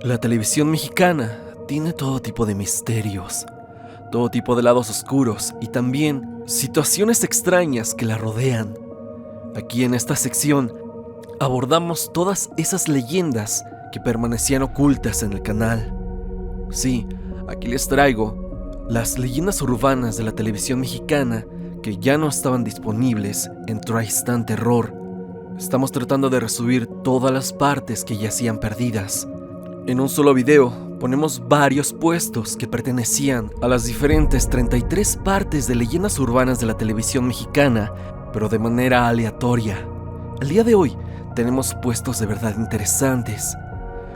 La televisión mexicana tiene todo tipo de misterios, todo tipo de lados oscuros y también situaciones extrañas que la rodean. Aquí en esta sección abordamos todas esas leyendas que permanecían ocultas en el canal. Sí, aquí les traigo las leyendas urbanas de la televisión mexicana que ya no estaban disponibles en Tristan Terror. Estamos tratando de resumir todas las partes que yacían perdidas. En un solo video ponemos varios puestos que pertenecían a las diferentes 33 partes de leyendas urbanas de la televisión mexicana, pero de manera aleatoria. El día de hoy tenemos puestos de verdad interesantes,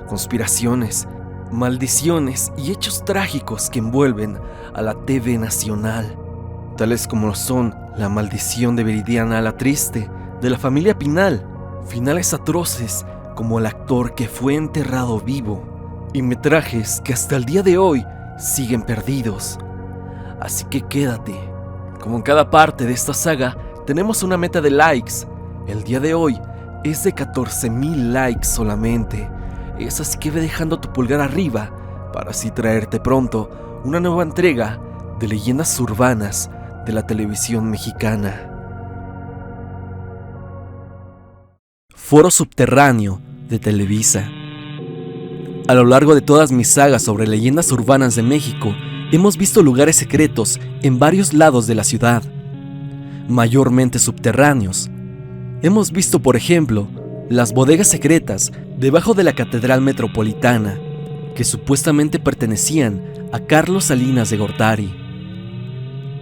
conspiraciones, maldiciones y hechos trágicos que envuelven a la TV nacional, tales como lo son la maldición de Viridiana la Triste, de la familia Pinal, finales atroces como el actor que fue enterrado vivo, y metrajes que hasta el día de hoy siguen perdidos. Así que quédate. Como en cada parte de esta saga, tenemos una meta de likes. El día de hoy es de 14,000 likes solamente. Es así que ve dejando tu pulgar arriba para así traerte pronto una nueva entrega de leyendas urbanas de la televisión mexicana. Foro subterráneo de Televisa. A lo largo de todas mis sagas sobre leyendas urbanas de México, hemos visto lugares secretos en varios lados de la ciudad, mayormente subterráneos. Hemos visto, por ejemplo, las bodegas secretas debajo de la Catedral Metropolitana, que supuestamente pertenecían a Carlos Salinas de Gortari,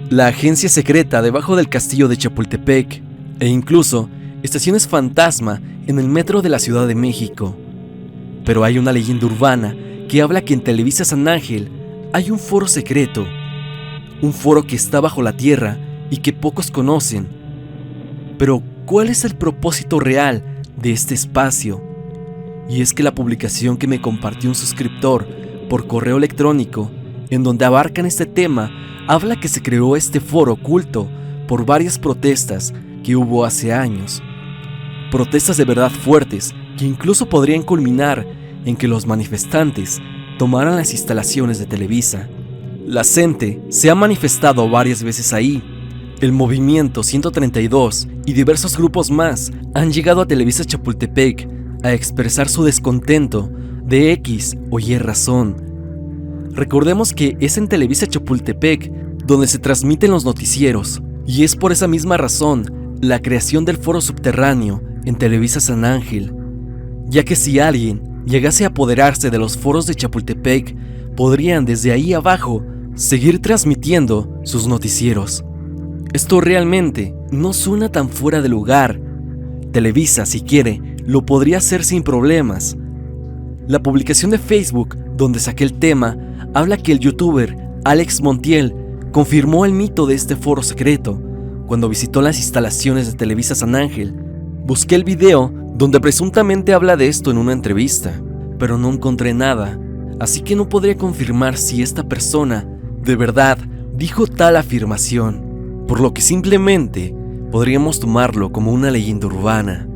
la agencia secreta debajo del castillo de Chapultepec, e incluso estaciones fantasma en el metro de la Ciudad de México. Pero hay una leyenda urbana que habla que en Televisa San Ángel hay un foro secreto, un foro que está bajo la tierra y que pocos conocen. Pero, ¿cuál es el propósito real de este espacio? Y es que la publicación que me compartió un suscriptor por correo electrónico, en donde abarcan este tema, habla que se creó este foro oculto por varias protestas que hubo hace años. Protestas de verdad fuertes que incluso podrían culminar en que los manifestantes tomaran las instalaciones de Televisa. La gente se ha manifestado varias veces ahí. El Movimiento 132 y diversos grupos más han llegado a Televisa Chapultepec a expresar su descontento de X o Y razón. Recordemos que es en Televisa Chapultepec donde se transmiten los noticieros, y es por esa misma razón la creación del foro subterráneo en Televisa San Ángel, ya que si alguien llegase a apoderarse de los foros de Chapultepec, podrían desde ahí abajo seguir transmitiendo sus noticieros. Esto realmente no suena tan fuera de lugar. Televisa, si quiere, lo podría hacer sin problemas. La publicación de Facebook, donde saqué el tema, habla que el youtuber Alex Montiel confirmó el mito de este foro secreto cuando visitó las instalaciones de Televisa San Ángel. Busqué el video donde presuntamente habla de esto en una entrevista, pero no encontré nada, así que no podría confirmar si esta persona de verdad dijo tal afirmación, por lo que simplemente podríamos tomarlo como una leyenda urbana.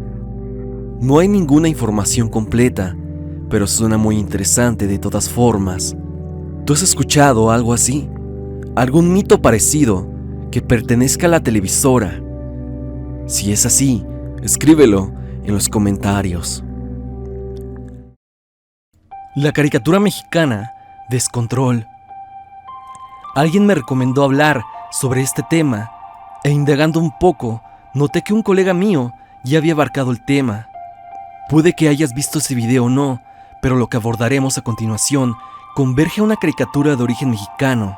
No hay ninguna información completa, pero suena muy interesante de todas formas. ¿Tú has escuchado algo así? ¿Algún mito parecido que pertenezca a la televisora? Si es así, escríbelo en los comentarios. La caricatura mexicana Descontrol. Alguien me recomendó hablar sobre este tema e indagando un poco, noté que un colega mío ya había abarcado el tema. Puede que hayas visto ese video o no, pero lo que abordaremos a continuación converge a una caricatura de origen mexicano.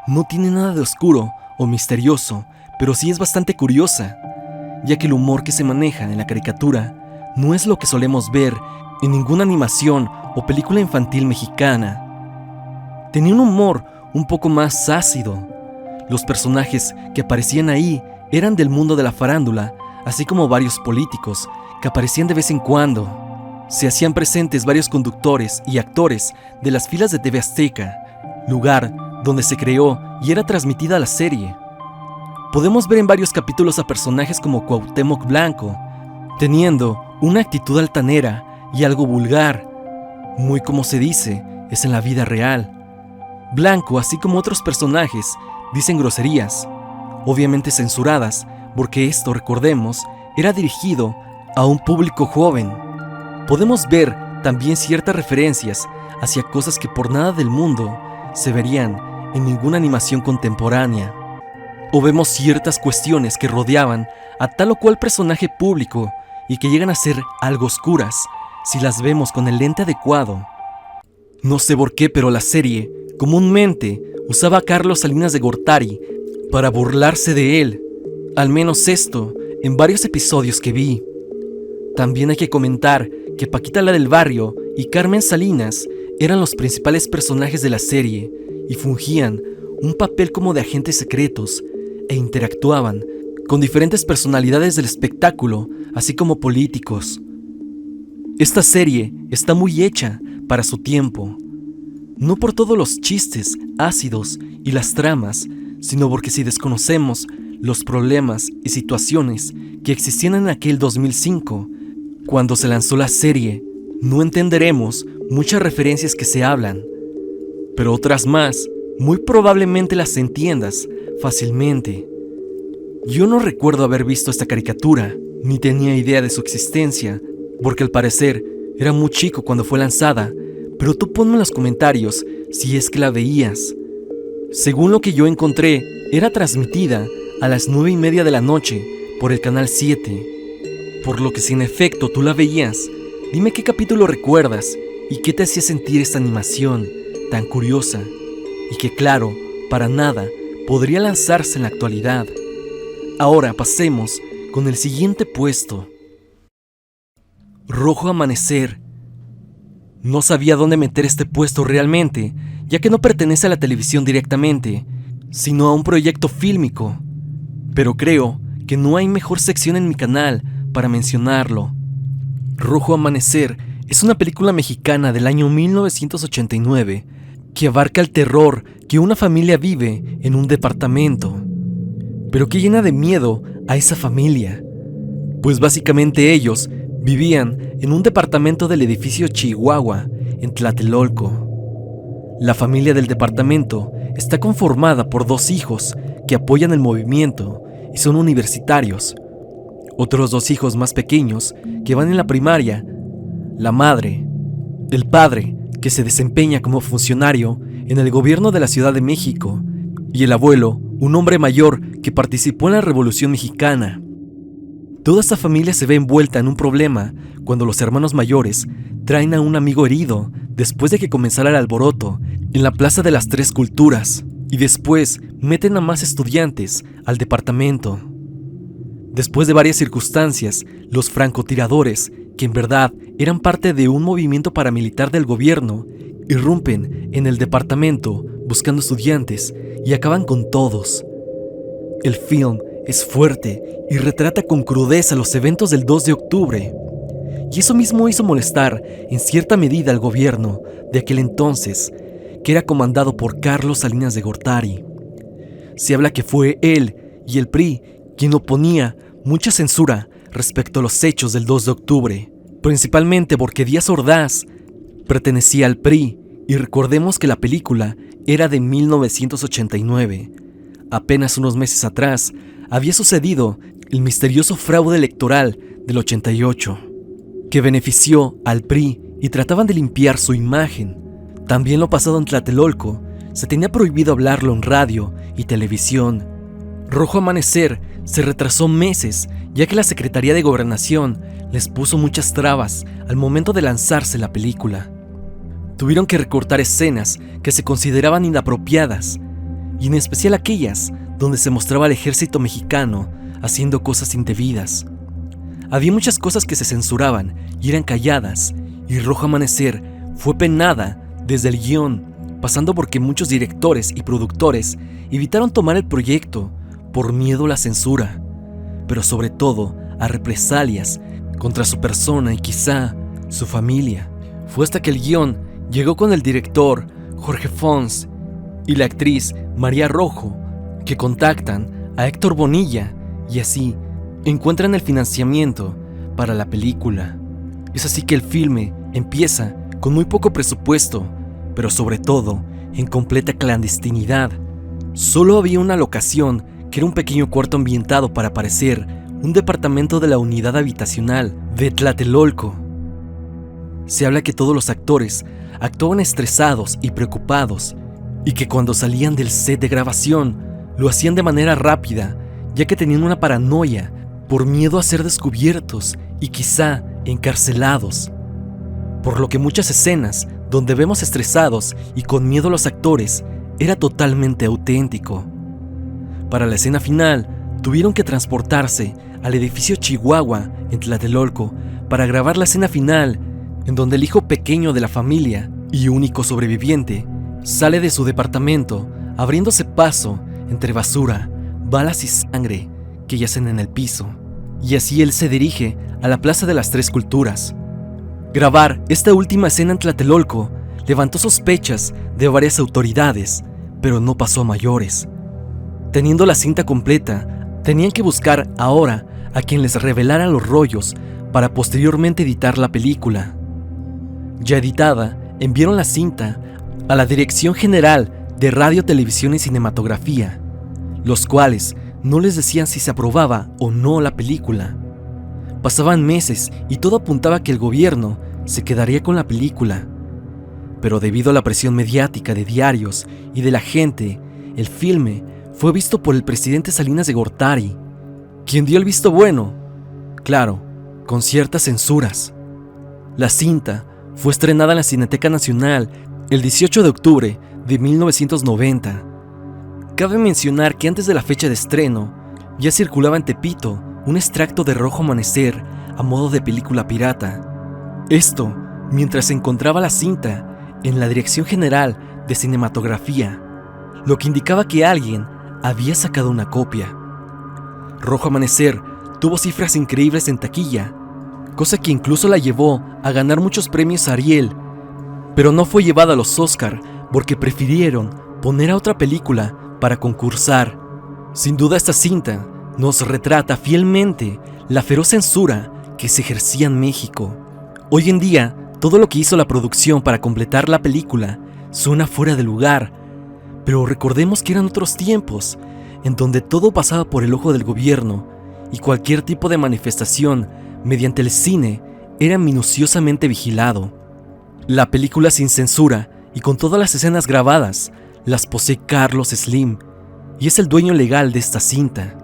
No tiene nada de oscuro o misterioso, pero sí es bastante curiosa, ya que el humor que se maneja en la caricatura no es lo que solemos ver en ninguna animación o película infantil mexicana. Tenía un humor un poco más ácido. Los personajes que aparecían ahí eran del mundo de la farándula, así como varios políticos que aparecían de vez en cuando. Se hacían presentes varios conductores y actores de las filas de TV Azteca, lugar donde se creó y era transmitida la serie. Podemos ver en varios capítulos a personajes como Cuauhtémoc Blanco, teniendo una actitud altanera y algo vulgar. muy como se dice, es en la vida real. Blanco, así como otros personajes, dicen groserías, obviamente censuradas, porque esto, recordemos, era dirigido a un público joven. Podemos ver también ciertas referencias hacia cosas que por nada del mundo se verían en ninguna animación contemporánea. O vemos ciertas cuestiones que rodeaban a tal o cual personaje público y que llegan a ser algo oscuras si las vemos con el lente adecuado. No sé por qué, pero la serie comúnmente usaba a Carlos Salinas de Gortari para burlarse de él, al menos esto en varios episodios que vi. También hay que comentar que Paquita la del Barrio y Carmen Salinas eran los principales personajes de la serie y fungían un papel como de agentes secretos e interactuaban con diferentes personalidades del espectáculo, así como políticos. Esta serie está muy hecha para su tiempo, no por todos los chistes ácidos y las tramas, sino porque si desconocemos los problemas y situaciones que existían en aquel 2005, cuando se lanzó la serie, no entenderemos muchas referencias que se hablan, pero otras más, muy probablemente las entiendas fácilmente. Yo no recuerdo haber visto esta caricatura, ni tenía idea de su existencia, porque al parecer era muy chico cuando fue lanzada, pero tú ponme en los comentarios si es que la veías. Según lo que yo encontré, era transmitida a las 9:30 de la noche por el canal 7, por lo que si en efecto tú la veías, dime qué capítulo recuerdas y qué te hacía sentir esta animación tan curiosa y que claro, para nada podría lanzarse en la actualidad. Ahora pasemos con el siguiente puesto. Rojo Amanecer. No sabía dónde meter este puesto realmente, ya que no pertenece a la televisión directamente, sino a un proyecto fílmico. Pero creo que no hay mejor sección en mi canal para mencionarlo. Rojo Amanecer es una película mexicana del año 1989 que abarca el terror que una familia vive en un departamento, pero que llena de miedo a esa familia, pues básicamente ellos vivían en un departamento del edificio Chihuahua, en Tlatelolco. La familia del departamento está conformada por 2 hijos que apoyan el movimiento y son universitarios, otros 2 hijos más pequeños que van en la primaria, la madre, el padre que se desempeña como funcionario en el gobierno de la Ciudad de México, y el abuelo, un hombre mayor que participó en la Revolución Mexicana. Toda esta familia se ve envuelta en un problema cuando los hermanos mayores traen a un amigo herido después de que comenzara el alboroto en la Plaza de las Tres Culturas, y después meten a más estudiantes al departamento. Después de varias circunstancias, los francotiradores, que en verdad eran parte de un movimiento paramilitar del gobierno, irrumpen en el departamento buscando estudiantes y acaban con todos. El film es fuerte y retrata con crudeza los eventos del 2 de octubre, y eso mismo hizo molestar en cierta medida al gobierno de aquel entonces, que era comandado por Carlos Salinas de Gortari. Se habla que fue él y el PRI quien oponía mucha censura respecto a los hechos del 2 de octubre, principalmente porque Díaz Ordaz pertenecía al PRI, y recordemos que la película era de 1989. Apenas unos meses atrás había sucedido el misterioso fraude electoral del 88, que benefició al PRI y trataban de limpiar su imagen. También lo pasado en Tlatelolco se tenía prohibido hablarlo en radio y televisión. Rojo Amanecer se retrasó meses, ya que la Secretaría de Gobernación les puso muchas trabas al momento de lanzarse la película. Tuvieron que recortar escenas que se consideraban inapropiadas, y en especial aquellas donde se mostraba al ejército mexicano haciendo cosas indebidas. Había muchas cosas que se censuraban y eran calladas, y Rojo Amanecer fue penada desde el guión, pasando porque muchos directores y productores evitaron tomar el proyecto por miedo a la censura, pero sobre todo a represalias contra su persona y quizá su familia. Fue hasta que el guión llegó con el director Jorge Fons y la actriz María Rojo, que contactan a Héctor Bonilla y así encuentran el financiamiento para la película. Es así que el filme empieza con muy poco presupuesto, pero sobre todo en completa clandestinidad. Solo había una locación que era un pequeño cuarto ambientado para parecer un departamento de la unidad habitacional de Tlatelolco. Se habla que todos los actores actuaban estresados y preocupados, y que cuando salían del set de grabación lo hacían de manera rápida, ya que tenían una paranoia por miedo a ser descubiertos y quizá encarcelados. Por lo que muchas escenas donde vemos estresados y con miedo a los actores era totalmente auténtico. Para la escena final, tuvieron que transportarse al edificio Chihuahua en Tlatelolco para grabar la escena final, en donde el hijo pequeño de la familia y único sobreviviente sale de su departamento abriéndose paso entre basura, balas y sangre que yacen en el piso, y así él se dirige a la Plaza de las Tres Culturas. Grabar esta última escena en Tlatelolco levantó sospechas de varias autoridades, pero no pasó a mayores. Teniendo la cinta completa, tenían que buscar ahora a quien les revelara los rollos para posteriormente editar la película. Ya editada, enviaron la cinta a la Dirección General de Radio, Televisión y Cinematografía, los cuales no les decían si se aprobaba o no la película. Pasaban meses y todo apuntaba a que el gobierno se quedaría con la película. Pero debido a la presión mediática de diarios y de la gente, el filme fue visto por el presidente Salinas de Gortari, quien dio el visto bueno, claro, con ciertas censuras. La cinta fue estrenada en la Cineteca Nacional el 18 de octubre de 1990. Cabe mencionar que antes de la fecha de estreno, ya circulaba en Tepito un extracto de Rojo Amanecer a modo de película pirata. Esto mientras se encontraba la cinta en la Dirección General de Cinematografía, lo que indicaba que alguien había sacado una copia. Rojo Amanecer tuvo cifras increíbles en taquilla, cosa que incluso la llevó a ganar muchos premios Ariel, pero no fue llevada a los Oscar porque prefirieron poner a otra película para concursar. Sin duda esta cinta nos retrata fielmente la feroz censura que se ejercía en México. Hoy en día, todo lo que hizo la producción para completar la película suena fuera de lugar, pero recordemos que eran otros tiempos, en donde todo pasaba por el ojo del gobierno y cualquier tipo de manifestación mediante el cine era minuciosamente vigilado. La película sin censura y con todas las escenas grabadas las posee Carlos Slim y es el dueño legal de esta cinta.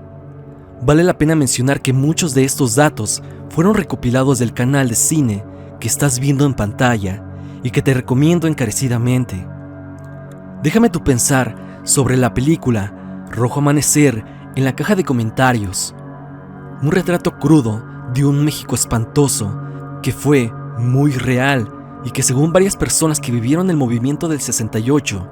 Vale la pena mencionar que muchos de estos datos fueron recopilados del canal de cine que estás viendo en pantalla y que te recomiendo encarecidamente. Déjame tu pensar sobre la película Rojo Amanecer en la caja de comentarios. Un retrato crudo de un México espantoso que fue muy real y que según varias personas que vivieron el movimiento del 68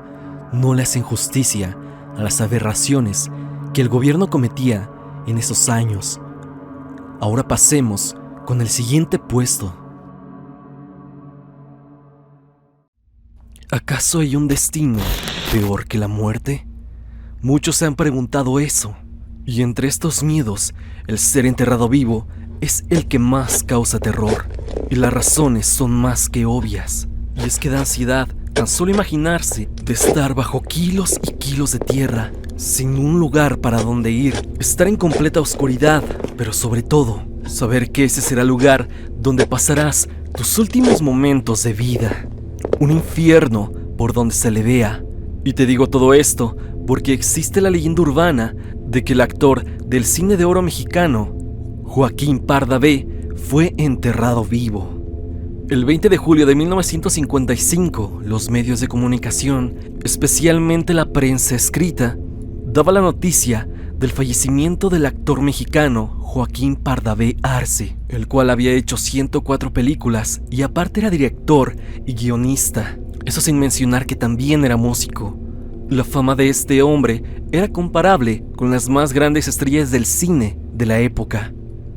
no le hacen justicia a las aberraciones que el gobierno cometía en esos años. Ahora pasemos con el siguiente puesto. ¿Acaso hay un destino peor que la muerte? Muchos se han preguntado eso, y entre estos miedos, el ser enterrado vivo es el que más causa terror, y las razones son más que obvias. Y es que da ansiedad tan solo imaginarse de estar bajo kilos y kilos de tierra, sin un lugar para donde ir, estar en completa oscuridad, pero sobre todo, saber que ese será el lugar donde pasarás tus últimos momentos de vida. Un infierno por donde se le vea. Y te digo todo esto porque existe la leyenda urbana de que el actor del cine de oro mexicano, Joaquín Pardavé, fue enterrado vivo. El 20 de julio de 1955, los medios de comunicación, especialmente la prensa escrita, daba la noticia del fallecimiento del actor mexicano Joaquín Pardavé Arce, el cual había hecho 104 películas y aparte era director y guionista. Eso sin mencionar que también era músico. La fama de este hombre era comparable con las más grandes estrellas del cine de la época.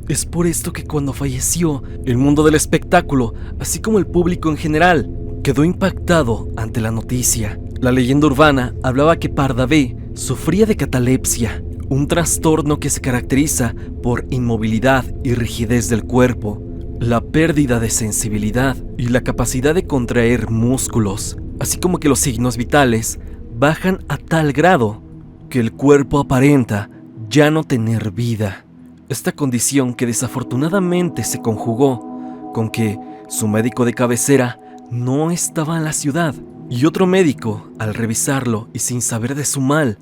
Es por esto que cuando falleció, el mundo del espectáculo, así como el público en general, quedó impactado ante la noticia. La leyenda urbana hablaba que Pardavé sufría de catalepsia, un trastorno que se caracteriza por inmovilidad y rigidez del cuerpo, La pérdida de sensibilidad y la capacidad de contraer músculos, así como que los signos vitales, bajan a tal grado que el cuerpo aparenta ya no tener vida. Esta condición que desafortunadamente se conjugó con que su médico de cabecera no estaba en la ciudad y otro médico, al revisarlo y sin saber de su mal,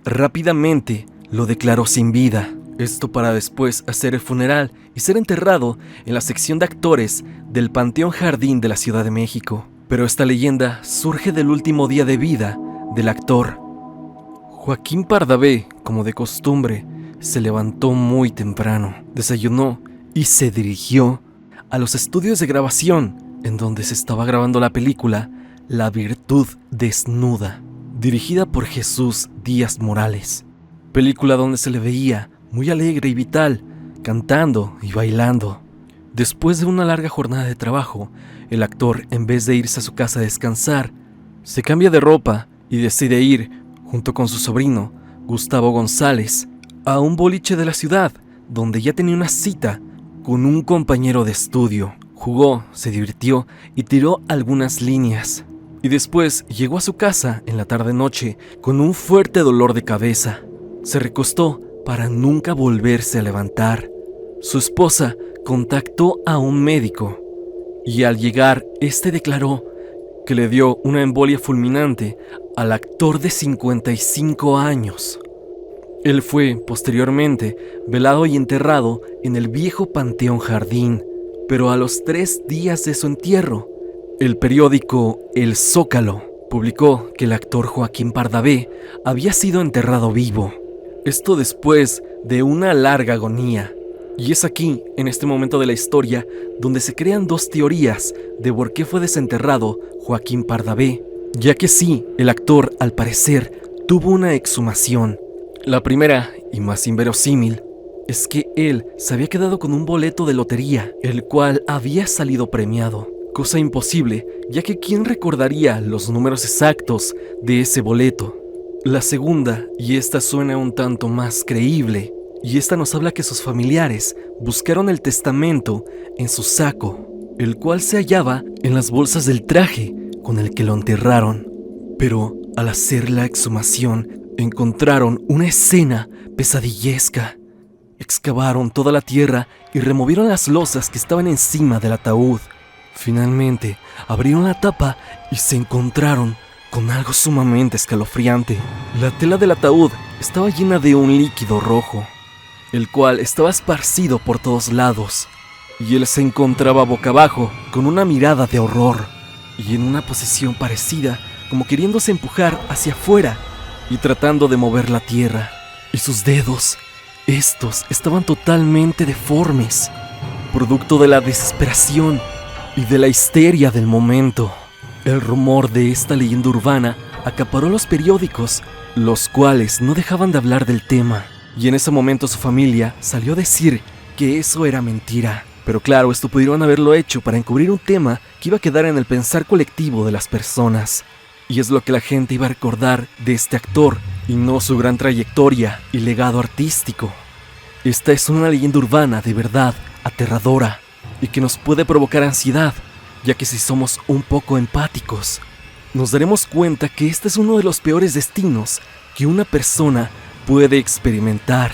rápidamente lo declaró sin vida. Esto para después hacer el funeral y ser enterrado en la sección de actores del Panteón Jardín de la Ciudad de México. Pero esta leyenda surge del último día de vida del actor. Joaquín Pardavé, como de costumbre, se levantó muy temprano, desayunó y se dirigió a los estudios de grabación en donde se estaba grabando la película La Virtud Desnuda, dirigida por Jesús Díaz Morales. Película donde se le veía muy alegre y vital, cantando y bailando. Después de una larga jornada de trabajo, el actor, en vez de irse a su casa a descansar, se cambia de ropa y decide ir, junto con su sobrino, Gustavo González, a un boliche de la ciudad, donde ya tenía una cita con un compañero de estudio. Jugó, se divirtió y tiró algunas líneas. Y después llegó a su casa en la tarde-noche con un fuerte dolor de cabeza. Se recostó para nunca volverse a levantar. Su esposa contactó a un médico y al llegar, este declaró que le dio una embolia fulminante al actor de 55 años. Él fue, posteriormente, velado y enterrado en el viejo Panteón Jardín, pero a los 3 días de su entierro, el periódico El Zócalo publicó que el actor Joaquín Pardavé había sido enterrado vivo. Esto después de una larga agonía. Y es aquí, en este momento de la historia, donde se crean 2 teorías de por qué fue desenterrado Joaquín Pardavé, ya que sí, el actor, al parecer, tuvo una exhumación. La primera, y más inverosímil, es que él se había quedado con un boleto de lotería, el cual había salido premiado. Cosa imposible, ya que ¿quién recordaría los números exactos de ese boleto? La segunda, y esta suena un tanto más creíble, y esta nos habla que sus familiares buscaron el testamento en su saco, el cual se hallaba en las bolsas del traje con el que lo enterraron. Pero al hacer la exhumación, encontraron una escena pesadillesca. Excavaron toda la tierra y removieron las losas que estaban encima del ataúd. Finalmente, abrieron la tapa y se encontraron con algo sumamente escalofriante. La tela del ataúd estaba llena de un líquido rojo, el cual estaba esparcido por todos lados, y él se encontraba boca abajo, con una mirada de horror, y en una posición parecida, como queriéndose empujar hacia afuera, y tratando de mover la tierra. Y sus dedos, estos estaban totalmente deformes, producto de la desesperación y de la histeria del momento. El rumor de esta leyenda urbana acaparó los periódicos, los cuales no dejaban de hablar del tema. Y en ese momento su familia salió a decir que eso era mentira. Pero claro, esto pudieron haberlo hecho para encubrir un tema que iba a quedar en el pensar colectivo de las personas. Y es lo que la gente iba a recordar de este actor, y no su gran trayectoria y legado artístico. Esta es una leyenda urbana de verdad aterradora, y que nos puede provocar ansiedad, ya que si somos un poco empáticos, nos daremos cuenta que este es uno de los peores destinos que una persona puede experimentar.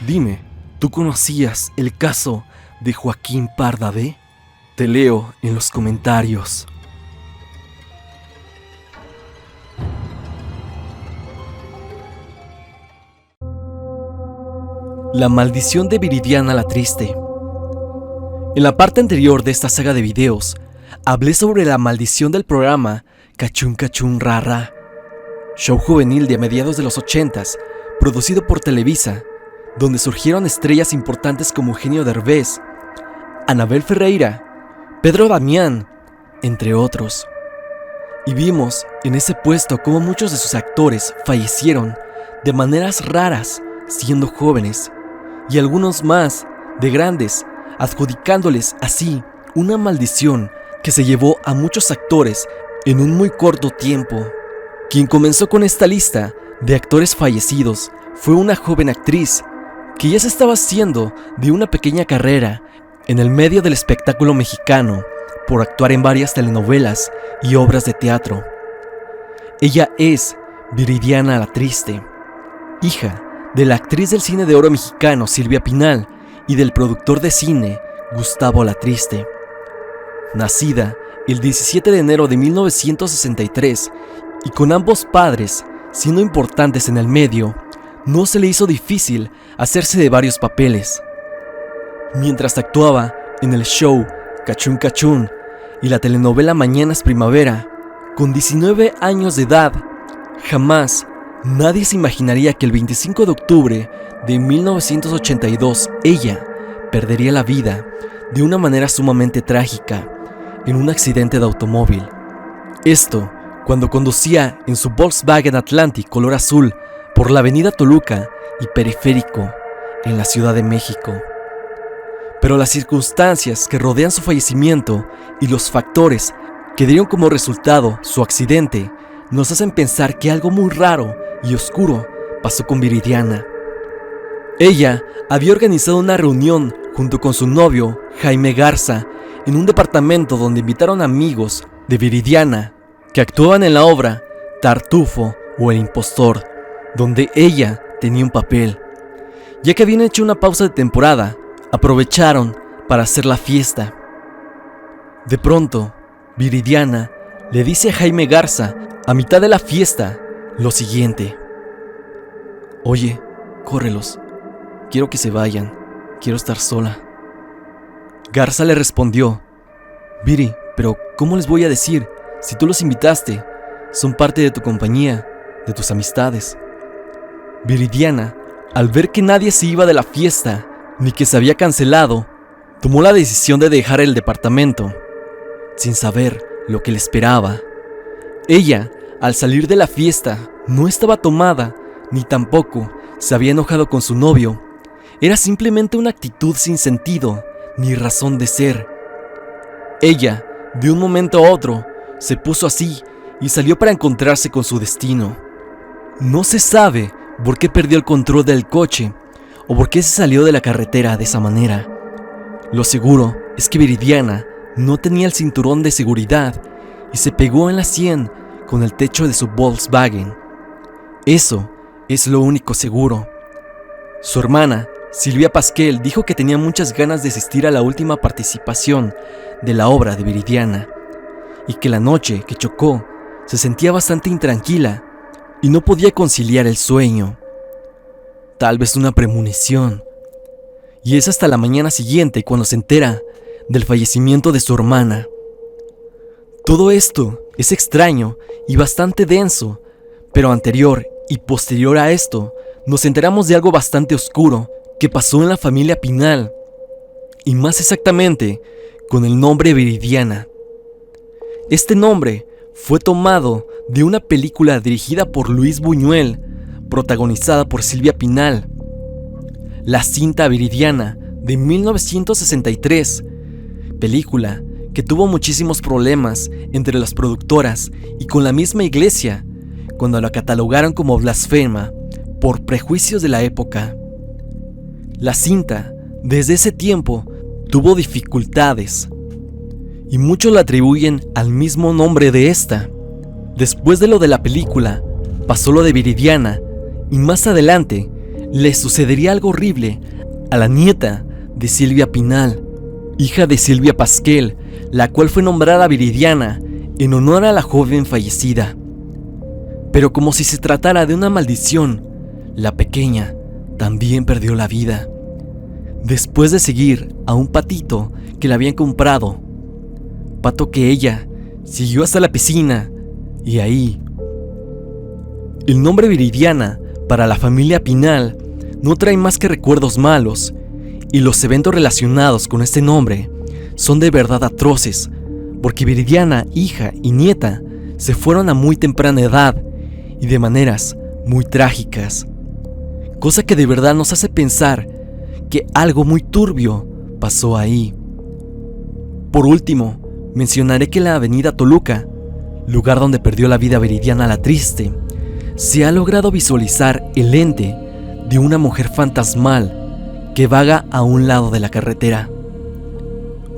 Dime, ¿tú conocías el caso de Joaquín Pardavé? Te leo en los comentarios. La maldición de Viridiana la Triste. En la parte anterior de esta saga de videos, hablé sobre la maldición del programa Cachún Cachún Ra Ra, show juvenil de mediados de los 80s, producido por Televisa, donde surgieron estrellas importantes como Eugenio Derbez, Anabel Ferreira, Pedro Damián, entre otros. Y vimos en ese puesto cómo muchos de sus actores fallecieron de maneras raras siendo jóvenes, y algunos más de grandes, adjudicándoles así una maldición que se llevó a muchos actores en un muy corto tiempo. Quien comenzó con esta lista de actores fallecidos fue una joven actriz que ya se estaba haciendo de una pequeña carrera en el medio del espectáculo mexicano por actuar en varias telenovelas y obras de teatro. Ella es Viridiana la Triste, hija de la actriz del cine de oro mexicano Silvia Pinal y del productor de cine Gustavo La Triste. Nacida el 17 de enero de 1963 y con ambos padres siendo importantes en el medio, no se le hizo difícil hacerse de varios papeles. Mientras actuaba en el show Cachún Cachún y la telenovela Mañanas Primavera, con 19 años de edad, jamás nadie se imaginaría que el 25 de octubre de 1982 ella perdería la vida de una manera sumamente trágica en un accidente de automóvil. Esto cuando conducía en su Volkswagen Atlantic color azul por la avenida Toluca y Periférico en la Ciudad de México. Pero las circunstancias que rodean su fallecimiento y los factores que dieron como resultado su accidente nos hacen pensar que algo muy raro y oscuro pasó con Viridiana. Ella había organizado una reunión junto con su novio Jaime Garza en un departamento donde invitaron amigos de Viridiana que actuaban en la obra Tartufo o El Impostor, donde ella tenía un papel. Ya que habían hecho una pausa de temporada, aprovecharon para hacer la fiesta. De pronto, Viridiana le dice a Jaime Garza, a mitad de la fiesta, lo siguiente: oye, córrelos, quiero que se vayan, quiero estar sola. Garza le respondió: Viri, pero ¿cómo les voy a decir? Si tú los invitaste, son parte de tu compañía, de tus amistades. Viridiana, al ver que nadie se iba de la fiesta, ni que se había cancelado, tomó la decisión de dejar el departamento, sin saber lo que le esperaba. Ella, al salir de la fiesta, no estaba tomada, ni tampoco se había enojado con su novio. Era simplemente una actitud sin sentido, ni razón de ser. Ella, de un momento a otro, se puso así y salió para encontrarse con su destino. No se sabe por qué perdió el control del coche o por qué se salió de la carretera de esa manera. Lo seguro es que Viridiana no tenía el cinturón de seguridad y se pegó en la sien con el techo de su Volkswagen. Eso es lo único seguro. Su hermana, Silvia Pasquel, dijo que tenía muchas ganas de asistir a la última participación de la obra de Viridiana y que la noche que chocó se sentía bastante intranquila y no podía conciliar el sueño. Tal vez una premonición. Y es hasta la mañana siguiente cuando se entera del fallecimiento de su hermana. Todo esto es extraño y bastante denso, pero anterior y posterior a esto nos enteramos de algo bastante oscuro que pasó en la familia Pinal, y más exactamente con el nombre Viridiana. Este nombre fue tomado de una película dirigida por Luis Buñuel, protagonizada por Silvia Pinal, La Cinta Viridiana, de 1963, película que tuvo muchísimos problemas entre las productoras y con la misma iglesia cuando la catalogaron como blasfema por prejuicios de la época. La cinta, desde ese tiempo, tuvo dificultades y muchos la atribuyen al mismo nombre de esta. Después de lo de la película, pasó lo de Viridiana y más adelante le sucedería algo horrible a la nieta de Silvia Pinal, hija de Silvia Pasquel, la cual fue nombrada Viridiana en honor a la joven fallecida. Pero como si se tratara de una maldición, la pequeña también perdió la vida, después de seguir a un patito que le habían comprado, pato que ella siguió hasta la piscina y ahí. El nombre Viridiana para la familia Pinal no trae más que recuerdos malos, y los eventos relacionados con este nombre son de verdad atroces, porque Viridiana, hija y nieta, se fueron a muy temprana edad y de maneras muy trágicas, cosa que de verdad nos hace pensar que algo muy turbio pasó ahí. Por último, mencionaré que en la avenida Toluca, lugar donde perdió la vida Viridiana la Triste, se ha logrado visualizar el ente de una mujer fantasmal que vaga a un lado de la carretera.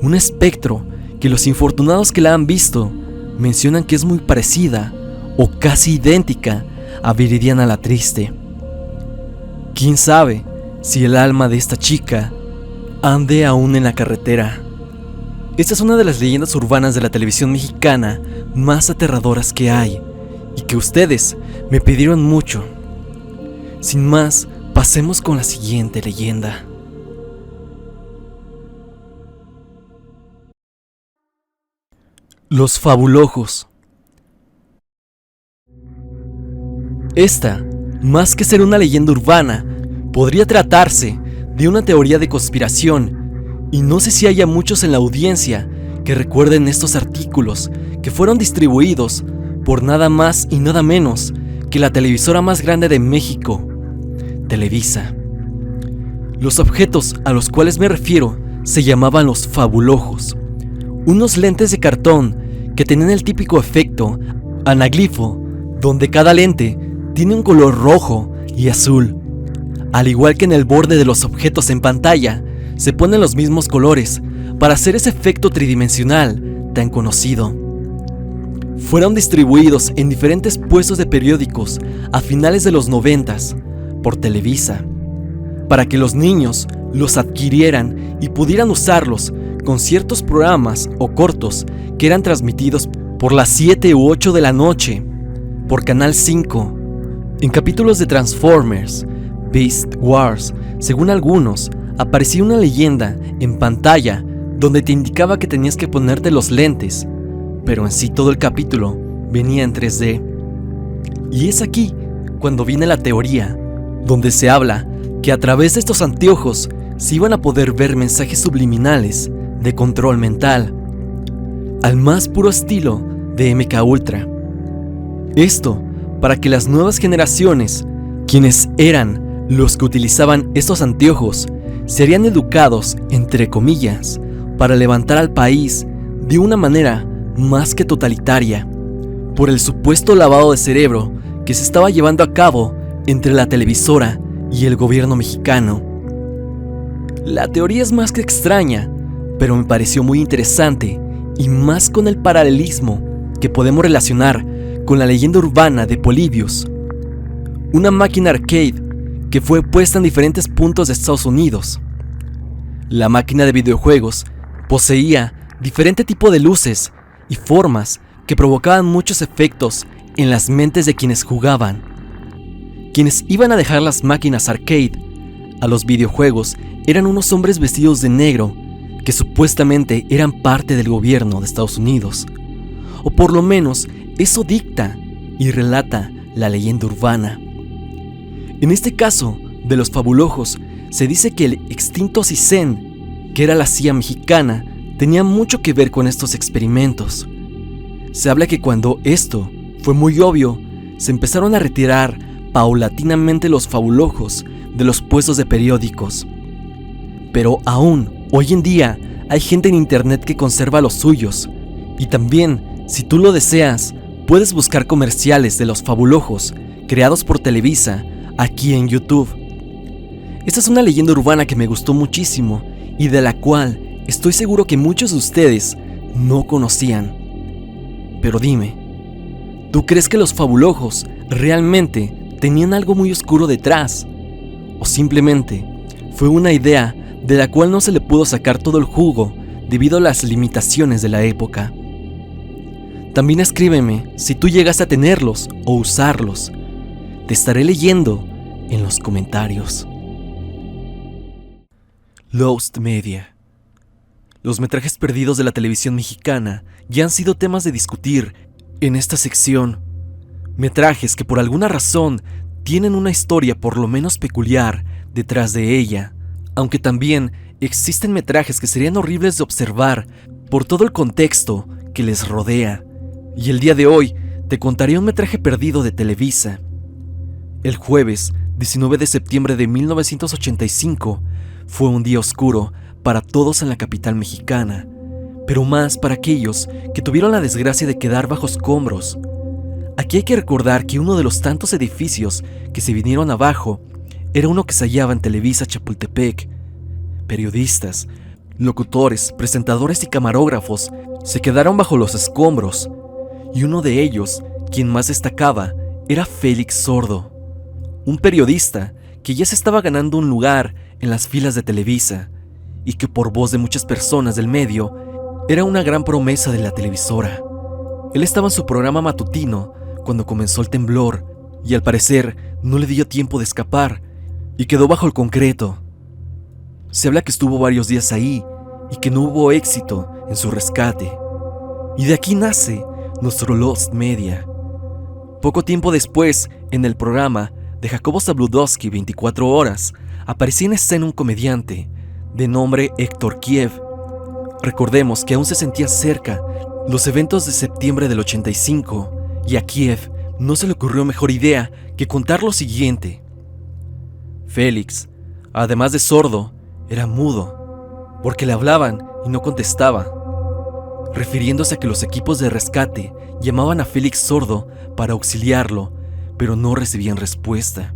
un espectro que los infortunados que la han visto mencionan que es muy parecida o casi idéntica a Viridiana la Triste. ¿Quién sabe si el alma de esta chica ande aún en la carretera? Esta es una de las leyendas urbanas de la televisión mexicana más aterradoras que hay y que ustedes me pidieron mucho. Sin más, pasemos con la siguiente leyenda. Los Fabulojos. Esta, más que ser una leyenda urbana, podría tratarse de una teoría de conspiración, y no sé si haya muchos en la audiencia que recuerden estos artículos que fueron distribuidos por nada más y nada menos que la televisora más grande de México, Televisa. Los objetos a los cuales me refiero se llamaban los Fabulojos, unos lentes de cartón que tenían el típico efecto anaglifo, donde cada lente tiene un color rojo y azul. Al igual que en el borde de los objetos en pantalla, se ponen los mismos colores para hacer ese efecto tridimensional tan conocido. Fueron distribuidos en diferentes puestos de periódicos a finales de los 90s por Televisa, para que los niños los adquirieran y pudieran usarlos con ciertos programas o cortos que eran transmitidos por las 7 u 8 de la noche por Canal 5. En capítulos de Transformers, Beast Wars, según algunos, aparecía una leyenda en pantalla donde te indicaba que tenías que ponerte los lentes, pero en sí todo el capítulo venía en 3D. Y es aquí cuando viene la teoría, donde se habla que a través de estos anteojos se iban a poder ver mensajes subliminales de control mental, al más puro estilo de MK Ultra. Esto para que las nuevas generaciones, quienes eran los que utilizaban estos anteojos, serían educados, entre comillas, para levantar al país de una manera más que totalitaria, por el supuesto lavado de cerebro que se estaba llevando a cabo entre la televisora y el gobierno mexicano. La teoría es más que extraña, pero me pareció muy interesante, y más con el paralelismo que podemos relacionar con la leyenda urbana de Polybius, una máquina arcade que fue puesta en diferentes puntos de Estados Unidos. La máquina de videojuegos poseía diferente tipo de luces y formas que provocaban muchos efectos en las mentes de quienes jugaban. Quienes iban a dejar las máquinas arcade a los videojuegos eran unos hombres vestidos de negro que supuestamente eran parte del gobierno de Estados Unidos, o por lo menos eso dicta y relata la leyenda urbana. En este caso de los Fabulojos, se dice que el extinto CISEN, que era la CIA mexicana, tenía mucho que ver con estos experimentos. Se habla que cuando esto fue muy obvio, se empezaron a retirar paulatinamente los Fabulojos de los puestos de periódicos. Pero aún, hoy en día, hay gente en internet que conserva los suyos. Y también, si tú lo deseas, puedes buscar comerciales de los Fabulojos creados por Televisa aquí en YouTube. Esta es una leyenda urbana que me gustó muchísimo y de la cual estoy seguro que muchos de ustedes no conocían. Pero dime, ¿tú crees que los Fabulojos realmente tenían algo muy oscuro detrás? ¿O simplemente fue una idea de la cual no se le pudo sacar todo el jugo debido a las limitaciones de la época? También escríbeme si tú llegaste a tenerlos o usarlos. Te estaré leyendo en los comentarios. Lost Media. Los metrajes perdidos de la televisión mexicana ya han sido temas de discutir en esta sección. Metrajes que por alguna razón tienen una historia por lo menos peculiar detrás de ella, aunque también existen metrajes que serían horribles de observar por todo el contexto que les rodea. Y el día de hoy te contaré un metraje perdido de Televisa. El jueves 19 de septiembre de 1985 fue un día oscuro para todos en la capital mexicana, pero más para aquellos que tuvieron la desgracia de quedar bajo escombros. Aquí hay que recordar que uno de los tantos edificios que se vinieron abajo era uno que se hallaba en Televisa Chapultepec. Periodistas Locutores, presentadores y camarógrafos se quedaron bajo los escombros, y uno de ellos, quien más destacaba, era Félix Sordo, un periodista que ya se estaba ganando un lugar en las filas de Televisa y que por voz de muchas personas del medio era una gran promesa de la televisora. Él estaba en su programa matutino cuando comenzó el temblor y al parecer no le dio tiempo de escapar y quedó bajo el concreto. Se habla que estuvo varios días ahí y que no hubo éxito en su rescate. Y de aquí nace nuestro Lost Media. Poco tiempo después, en el programa de Jacobo Zabludovsky 24 horas, aparecía en escena un comediante de nombre Héctor Kiev. Recordemos que aún se sentía cerca los eventos de septiembre del 85 y a Kiev no se le ocurrió mejor idea que contar lo siguiente. Félix, además de sordo, era mudo, porque le hablaban y no contestaba, refiriéndose a que los equipos de rescate llamaban a Félix Sordo para auxiliarlo, pero no recibían respuesta.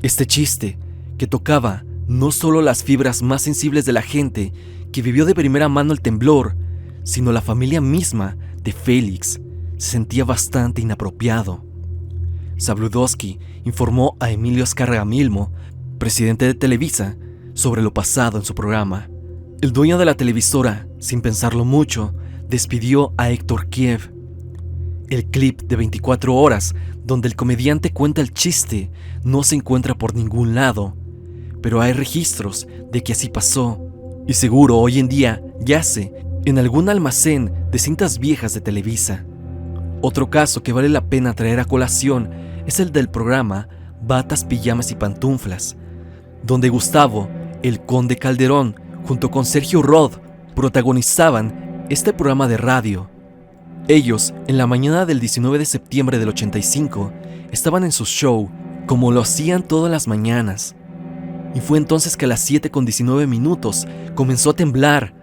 Este chiste, que tocaba no solo las fibras más sensibles de la gente que vivió de primera mano el temblor, sino la familia misma de Félix, se sentía bastante inapropiado. Zabludovsky informó a Emilio Azcárraga Milmo, presidente de Televisa, sobre lo pasado en su programa. El dueño de la televisora, sin pensarlo mucho, despidió a Héctor Kiev. El clip de 24 horas, donde el comediante cuenta el chiste, no se encuentra por ningún lado, pero hay registros de que así pasó, y seguro hoy en día yace en algún almacén de cintas viejas de Televisa. Otro caso que vale la pena traer a colación es el del programa Batas, Pijamas y Pantuflas, donde Gustavo, el Conde Calderón, junto con Sergio Rod, protagonizaban este programa de radio. Ellos, en la mañana del 19 de septiembre del 85, estaban en su show, como lo hacían todas las mañanas. Y fue entonces que a las 7:19 comenzó a temblar.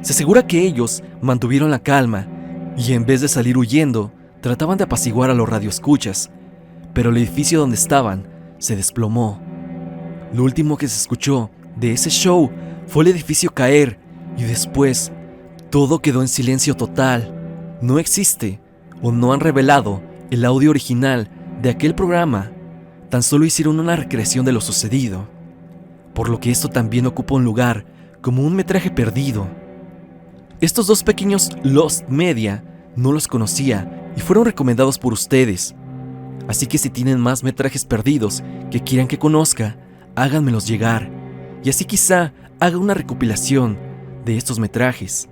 Se asegura que ellos mantuvieron la calma y en vez de salir huyendo, trataban de apaciguar a los radioescuchas, pero el edificio donde estaban se desplomó. Lo último que se escuchó de ese show fue el edificio caer y después todo quedó en silencio total. No existe o no han revelado el audio original de aquel programa, tan solo hicieron una recreación de lo sucedido, por lo que esto también ocupa un lugar como un metraje perdido. Estos dos pequeños Lost Media no los conocía y fueron recomendados por ustedes, así que si tienen más metrajes perdidos que quieran que conozca, háganmelos llegar y así quizá haga una recopilación de estos metrajes.